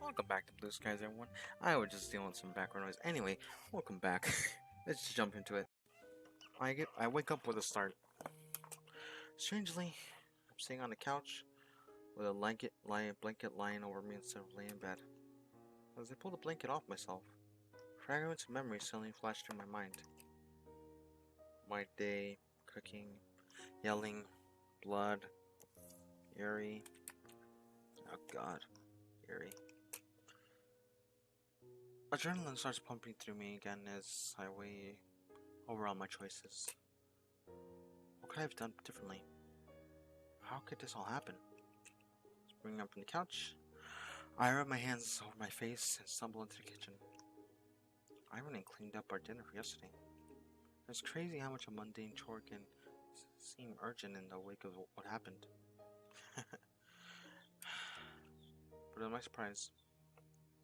Welcome back to Blue Skies, everyone. I was just dealing with some background noise. Anyway, welcome back. Let's just jump into it. I wake up with a start. Strangely, I'm sitting on the couch with a blanket lying over me instead of laying in bed. As I pull the blanket off myself, fragments of memories suddenly flash through my mind. My day, cooking, yelling, blood, Yuri. Oh God, Yuri. Adrenaline starts pumping through me again as I weigh over all my choices. What could I have done differently? How could this all happen? Springing up from the couch, I rub my hands over my face and stumble into the kitchen. I went and cleaned up our dinner for yesterday. It's crazy how much a mundane chore can seem urgent in the wake of what happened. But to my surprise,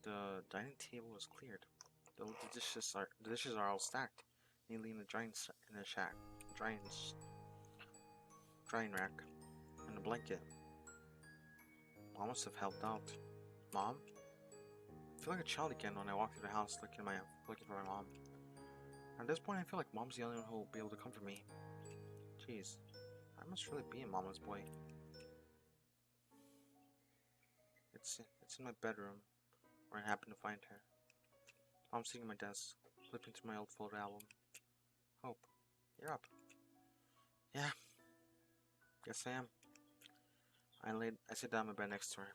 the dining table was cleared. The dishes are all stacked, neatly in the drying rack, and a blanket. Mom must have helped out. Mom? I feel like a child again when I walk through the house looking for my mom. At this point, I feel like Mom's the only one who will be able to comfort me. Jeez, I must really be a mama's boy. It's in my bedroom, where I happen to find her. Mom's sitting at my desk, flipping through my old photo album. Hope, you're up. Yeah, yes I am. I sit down on my bed next to her.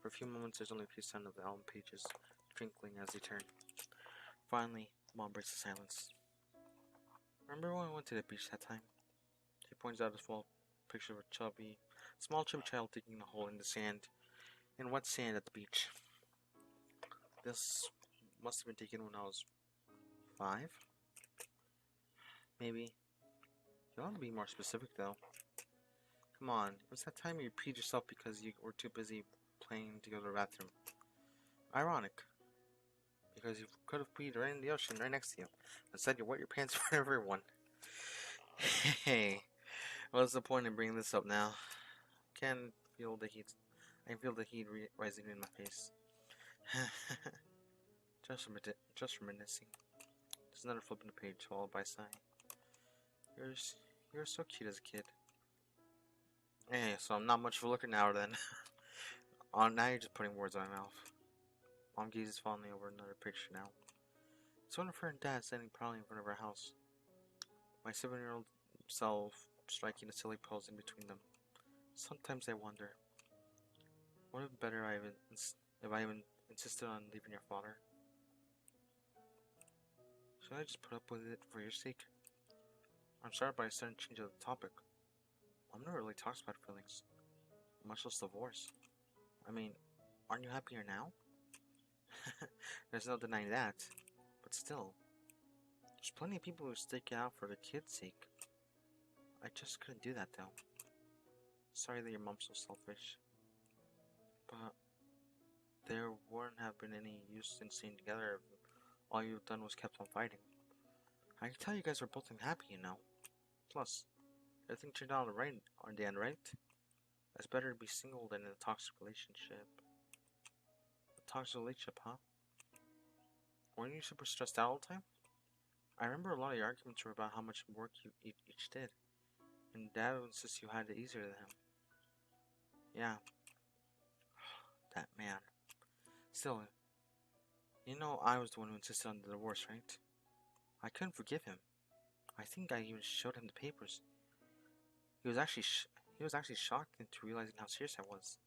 For a few moments, there's only a few sound of the album pages twinkling as they turn. Finally, Mom breaks the silence. Remember when we went to the beach that time? She points out a small picture of a small chubby child digging a hole in the sand, in wet sand at the beach. This must have been taken when I was 5? Maybe. You ought to be more specific though. Come on, it was that time you peed yourself because you were too busy playing to go to the bathroom. Ironic. Because you could have peed right in the ocean right next to you. Instead, you wet your pants for everyone. Hey, what's the point in bringing this up now? I can feel the heat rising in my face. just reminiscing. There's another flip in the page, followed by sighing. You're so cute as a kid. Hey, so I'm not much of a looker now then. Oh, now you're just putting words in my mouth. Mom gazes fondly over another picture now. It's one of her and Dad standing proudly in front of our house. My 7-year-old self striking a silly pose in between them. Sometimes I wonder, would it have been better if I even insisted on leaving your father? Should I just put up with it for your sake? I'm sorry, but I sudden change of the topic. Mom never really talks about feelings, much less divorce. I mean, aren't you happier now? There's no denying that, but still, there's plenty of people who stick it out for the kid's sake. I just couldn't do that though. Sorry that your mom's so selfish, but there wouldn't have been any use in staying together if all you've done was kept on fighting. I can tell you guys are both unhappy, you know. Plus, everything turned out right on the end, right? It's better to be single than in a toxic relationship. A toxic relationship, huh? Weren't you super stressed out all the time? I remember a lot of your arguments were about how much work you each did, and Dad would insist you had it easier than him. Yeah. That man. Still, you know I was the one who insisted on the divorce, right? I couldn't forgive him. I think I even showed him the papers. He was actually shocked into realizing how serious I was.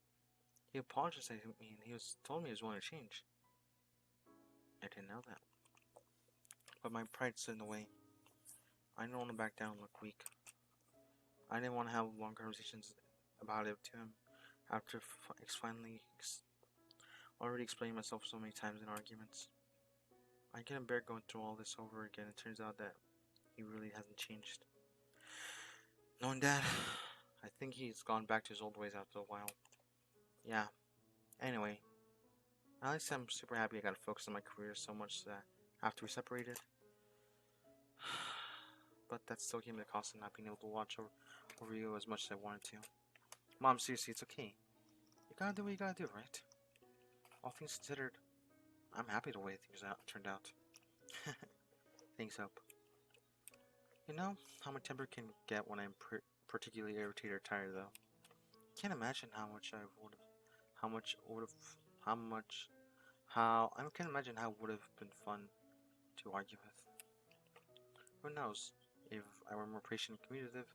He apologized to me and told me he was willing to change. I didn't know that. But my pride stood in the way. I didn't want to back down and look weak. I didn't want to have long conversations about it to him after already explaining myself so many times in arguments. I can't bear going through all this over again. It turns out that he really hasn't changed. Knowing Dad, I think he's gone back to his old ways after a while. Yeah. Anyway, at least I'm super happy I got to focus on my career so much that after we separated. But that still came at a cost of not being able to watch over you as much as I wanted to. Mom, seriously, it's okay. You gotta do what you gotta do, right? All things considered, I'm happy the way things turned out. Things help. You know how my temper can get when I'm particularly irritated or tired, though. Can't imagine how much I would have, how much would have, how much, how I can't imagine how it would have been fun to argue with. Who knows? If I were more patient and communicative,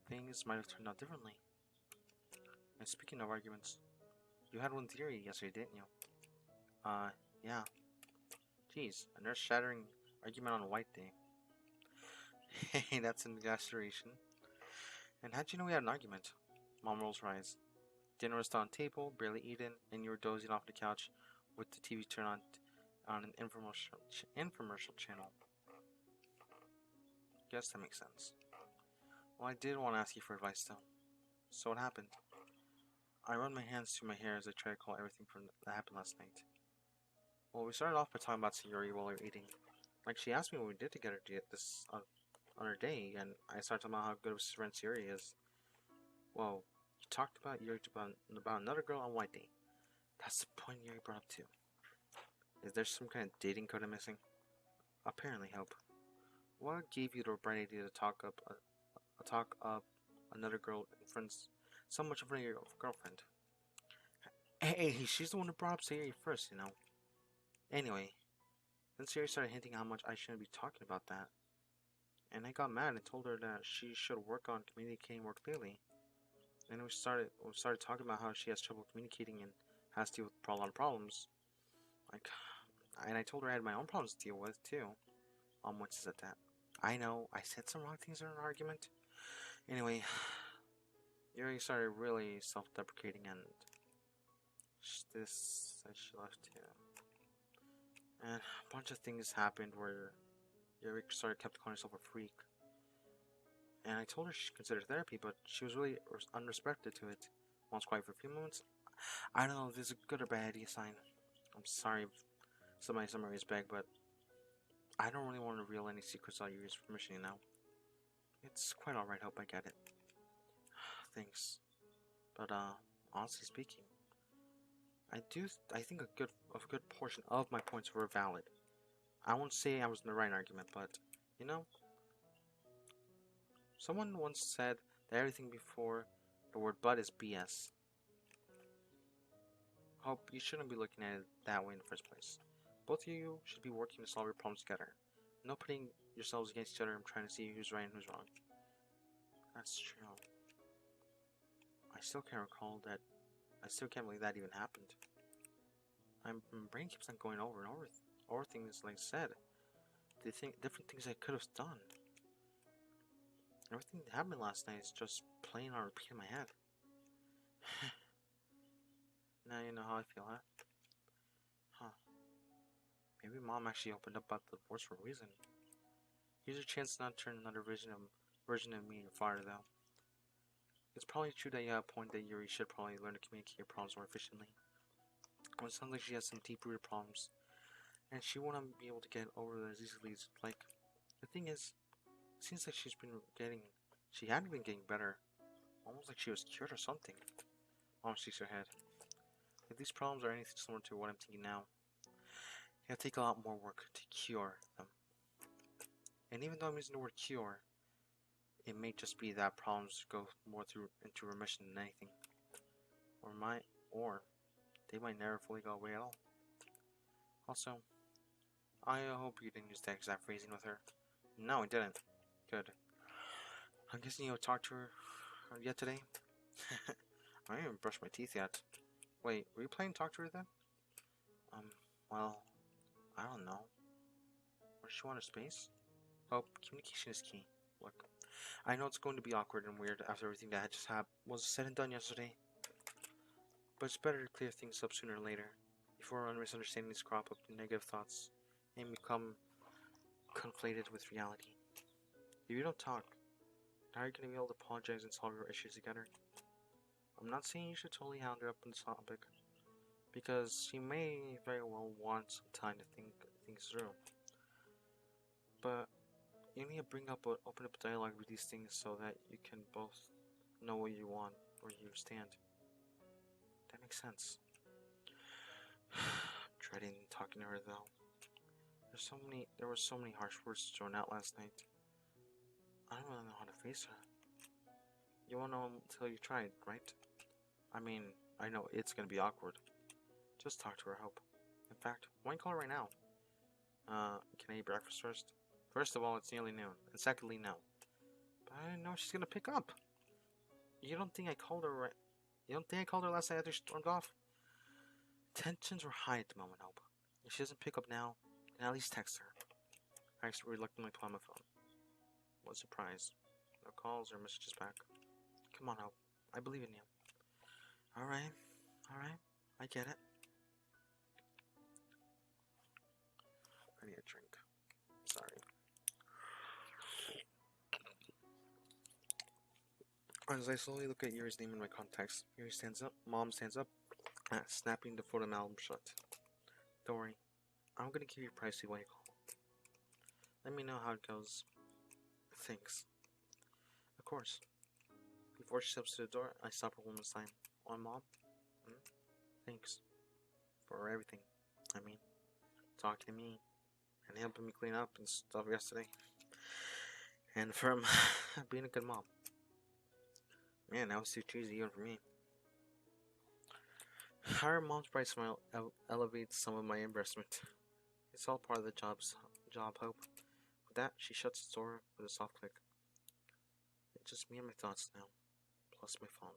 things might have turned out differently. And speaking of arguments, you had one with Yuri yesterday, didn't you? Yeah. Geez, a nurse-shattering argument on a white day. Hey, that's an exaggeration. And how'd you know we had an argument? Mom rolls her eyes. Dinner was still on the table, barely eaten, and you were dozing off the couch with the TV turned on an infomercial channel. Guess that makes sense. Well, I did want to ask you for advice, though. So what happened? I run my hands through my hair as I try to recall everything that happened last night. Well, we started off by talking about Yuri while we were eating. Like, she asked me what we did together this on her day, and I started talking about how good of a friend Yuri is. Well, you talked about Yuri about another girl on White Day. That's the point Yuri brought up too. Is there some kind of dating code I'm missing? Apparently, help. What gave you the bright idea to talk up another girl in front, so much in front of your girlfriend? Hey, she's the one who brought up Sayuri first, you know. Anyway, then Sayuri started hinting how much I shouldn't be talking about that. And I got mad and told her that she should work on communicating more clearly. And we started talking about how she has trouble communicating and has to deal with a lot of problems. And I told her I had my own problems to deal with too. What says that? I know, I said some wrong things in an argument. Anyway, Yuri started really self-deprecating and this said she left too. And a bunch of things happened where Yuri kept calling herself a freak. And I told her she should consider therapy, but she was really unrespectful to it. Once quiet for a few moments. I don't know if this is a good or bad idea sign. I'm sorry if somebody is beg, but I don't really want to reveal any secrets on Yuri's permission, you know. It's quite alright, hope I get it. Thanks. But honestly speaking, I think a good portion of my points were valid. I won't say I was in the right argument, but you know, someone once said that everything before the word but is BS. Hope you shouldn't be looking at it that way in the first place. Both of you should be working to solve your problems together. No putting yourselves against each other and trying to see who's right and who's wrong. That's true. I still can't believe that even happened. My brain keeps on going over and over things like I said. Different things I could have done. Everything that happened last night is just playing on repeat in my head. Now you know how I feel, huh? Maybe Mom actually opened up about the divorce for a reason. Here's a chance to not turn another version of me in your father, though. It's probably true that you have a point that Yuri should probably learn to communicate your problems more efficiently. Well, it sounds like she has some deep-rooted problems, and she won't be able to get over them as easily as like. The thing is, it seems like she hadn't been getting better, almost like she was cured or something. Mom shakes her head. If these problems are anything similar to what I'm thinking now, it'll take a lot more work to cure them. And even though I'm using the word cure, it may just be that problems go more into remission than anything. Or they might never fully go away at all. Also, I hope you didn't use that exact phrasing with her. No, I didn't. Good. I'm guessing you talked to her yet today? I haven't even brushed my teeth yet. Wait, were you planning to talk to her then? Well, I don't know. What does she want her space? Oh, communication is key. Look, I know it's going to be awkward and weird after everything that had just was said and done yesterday. But it's better to clear things up sooner or later, before misunderstandings crop up and negative thoughts and become conflated with reality. If you don't talk, how are you going to be able to apologize and solve your issues together? I'm not saying you should totally hound her up on this topic, because she may very well want some time to think things through. But you need to open up a dialogue with these things so that you can both know what you want, where you stand. That makes sense. Dreading talking to her though. There were so many harsh words thrown out last night. I don't really know how to face her. You won't know until you try it, right? I mean, I know it's gonna be awkward. Just talk to her, I hope. In fact, why don't you call her right now? Can I eat breakfast first? First of all, it's nearly noon. And secondly, no. But I didn't know she's gonna pick up. You don't think I called her right? You don't think I called her last night after she stormed off? Tensions were high at the moment, Hope. If she doesn't pick up now, then at least text her. I reluctantly pulled out my phone. What a surprise. No calls or messages back. Come on, Hope. I believe in you. Alright. I get it. I need a drink. Sorry. As I slowly look at Yuri's name in my contacts, Yuri stands up. Mom stands up, snapping the photo album shut. Don't worry. I'm gonna give you a pricey what you call. Let me know how it goes. Thanks. Of course. Before she steps to the door, I stop her one more time. On Mom? Thanks. For everything. I mean, talking to me and helping me clean up and stuff yesterday. And for being a good mom. Man, that was too cheesy even for me. Her mom's bright smile elevates some of my embarrassment. It's all part of the job, Hope. With that, she shuts the door with a soft click. It's just me and my thoughts now, plus my phone.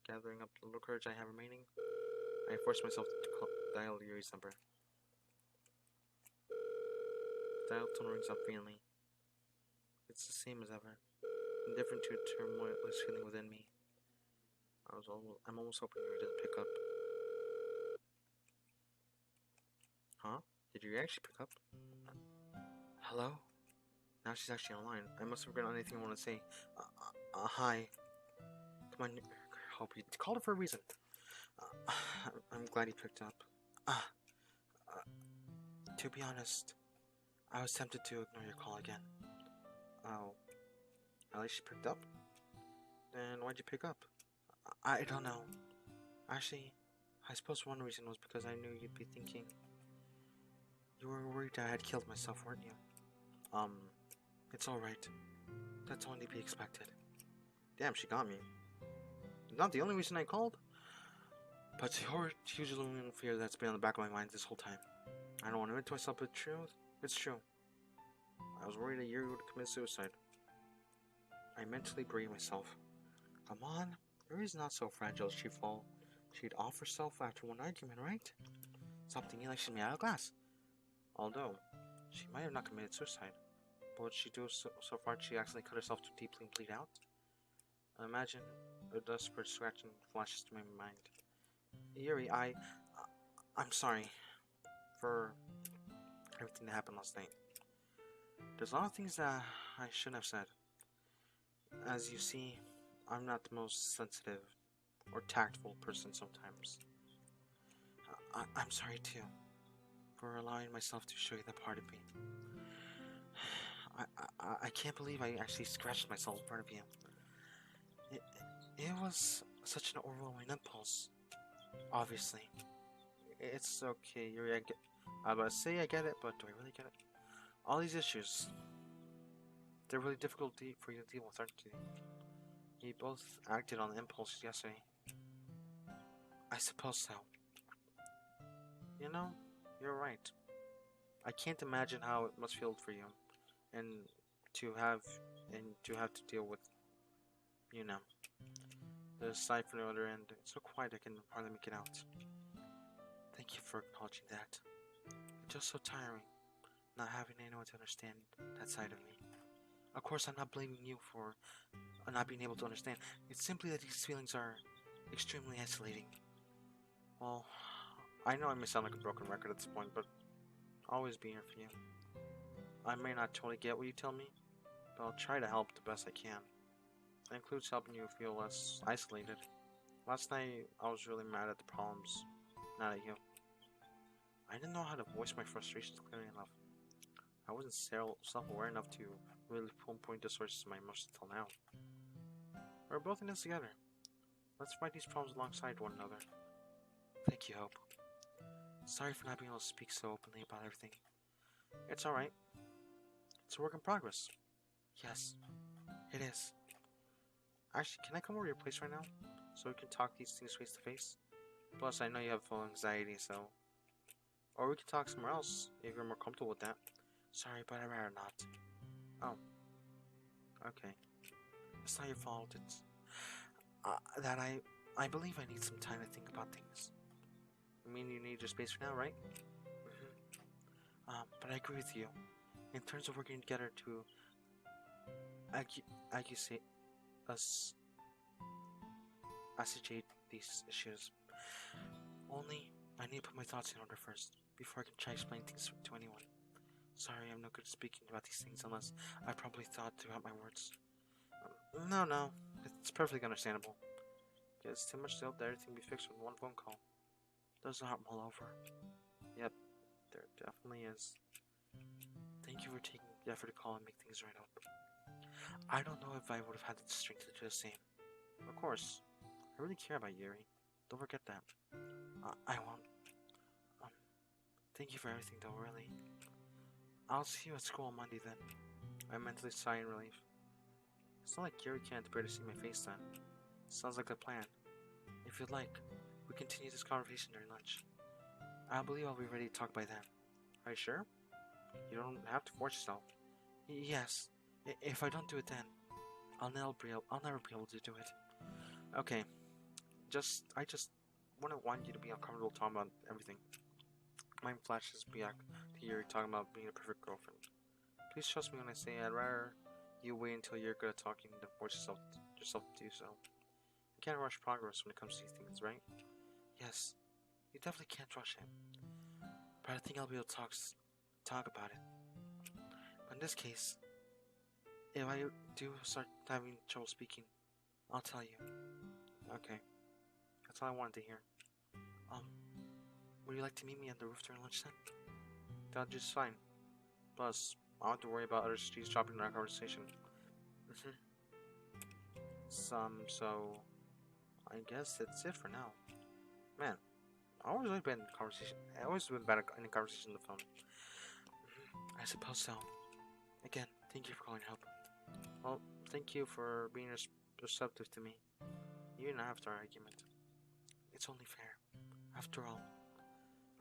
Gathering up the little courage I have remaining, I force myself to dial Yuri's number. The dial tone rings out faintly. It's the same as ever, indifferent to a turmoilous feeling within me. I'm almost hoping Yuri doesn't pick up. Huh? Did you actually pick up? Hello? Now she's actually online. I must have forgotten anything I want to say. Hi. Come on, Hope. You called her for a reason. I'm glad you picked up. To be honest, I was tempted to ignore your call again. Oh. At least she picked up? Then why'd you pick up? I don't know. Actually, I suppose one reason was because I knew you'd be thinking. You were worried I had killed myself, weren't you? It's alright. That's only to be expected. Damn, she got me. Not the only reason I called, but the huge looming fear that's been on the back of my mind this whole time. I don't want to admit to myself, but it's true. I was worried that Yuri would commit suicide. I mentally berated myself. Come on, Yuri's not so fragile as she'd off herself after one argument, right? Stop thinking like she's made out of glass. Although, she might have not committed suicide. But what she do so far she accidentally cut herself too deeply and bleed out? I imagine a desperate scratching flashes through my mind. Yuri, I'm sorry for everything that happened last night. There's a lot of things that I shouldn't have said. As you see, I'm not the most sensitive or tactful person sometimes. I'm sorry too, for allowing myself to show you that part of me. I can't believe I actually scratched myself in front of you. It was such an overwhelming impulse. Obviously. It's okay, Yuri, I was about to say I get it, but do I really get it? All these issues, they're really difficult for you to deal with, aren't they? You both acted on impulse yesterday. I suppose so. You know, you're right. I can't imagine how it must feel for you, and to have to deal with, the side from the other end. It's so quiet I can hardly make it out. Thank you for acknowledging that. It's just so tiring, not having anyone to understand that side of me. Of course, I'm not blaming you for not being able to understand. It's simply that these feelings are extremely isolating. Well, I know I may sound like a broken record at this point, but I'll always be here for you. I may not totally get what you tell me, but I'll try to help the best I can. That includes helping you feel less isolated. Last night, I was really mad at the problems, not at you. I didn't know how to voice my frustrations clearly enough. I wasn't self-aware enough to really pinpoint the sources of my emotions until now. We're both in this together. Let's fight these problems alongside one another. Thank you, Hope. Sorry for not being able to speak so openly about everything. It's alright. It's a work in progress. Yes, it is. Actually, can I come over to your place right now? So we can talk these things face to face? Plus, I know you have full anxiety, so... Or we can talk somewhere else, if you're more comfortable with that. Sorry, but I'd rather not. Oh. Okay. It's not your fault, it's... that I believe I need some time to think about things. I mean, you need your space for now, right? But I agree with you. In terms of working together to... Associate these issues. Only, I need to put my thoughts in order first, before I can try explaining things to anyone. Sorry, I'm no good at speaking about these things unless I probably thought throughout my words. No, it's perfectly understandable. It's too much to hope that everything be fixed with one phone call. Doesn't happen all over. Yep, there definitely is. Thank you for taking the effort to call and make things right up. I don't know if I would have had the strength to do the same. Of course, I really care about Yuri. Don't forget that. I won't. Thank you for everything though, really. I'll see you at school on Monday then. I mentally sigh in relief. It's not like Yuri can't bear to see my face then. Sounds like a plan. If you'd like, we continue this conversation during lunch. I believe I'll be ready to talk by then. Are you sure? You don't have to force yourself. Yes. If I don't do it then, I'll never be able to do it. Okay. I just wouldn't want you to be uncomfortable talking about everything. Mind flashes back to Yuri talking about being a perfect girlfriend. Please trust me when I say I'd rather you wait until you're good at talking than force yourself to do so. You can't rush progress when it comes to these things, right? Yes, you definitely can't rush it. But I think I'll be able to talk about it. But in this case, if I do start having trouble speaking, I'll tell you. Okay. That's all I wanted to hear. Would you like to meet me at the roof during lunch then? That'll just fine. Plus, I don't have to worry about other streets dropping in our conversation. So, I guess that's it for now. Man, I always really bad in conversation. I always been bad in conversation on the phone. I suppose so. Again, thank you for calling help. Well, thank you for being receptive to me, even after our argument. It's only fair. After all,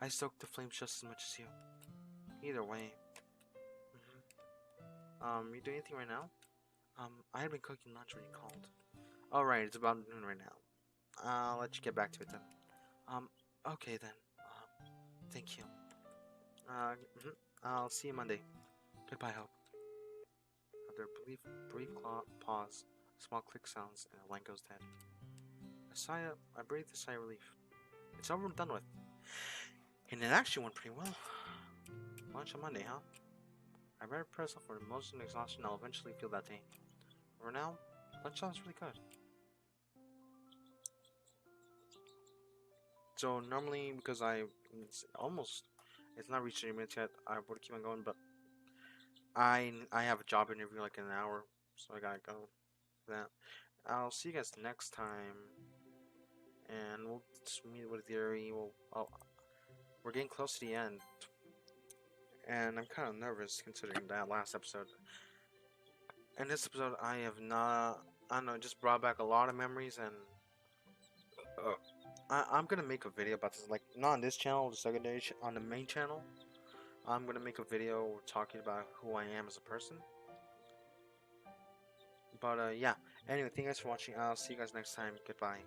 I stoked the flames just as much as you. Either way. You doing anything right now? I had been cooking lunch when you called. Oh, right, it's about noon right now. I'll let you get back to it then. Okay then. Thank you. I'll see you Monday. Goodbye, Hope. After a brief pause, a small click sounds, and the line goes dead. I breathed a sigh of relief. It's over and done with. And it actually went pretty well. Lunch on Monday, huh? I better press off for the most exhaustion I'll eventually feel that day. For now, lunch sounds really good. So normally, because it's not reached 30 minutes yet, I would keep on going, but I have a job interview like in an hour, so I gotta go for that. I'll see you guys next time, and we'll just meet with Yuri. We're getting close to the end, and I'm kind of nervous considering that last episode. In this episode, I don't know, just brought back a lot of memories, and I'm gonna make a video about this, like not on this channel, the secondary on the main channel. I'm gonna make a video talking about who I am as a person. But yeah. Anyway, thank you guys for watching. I'll see you guys next time. Goodbye.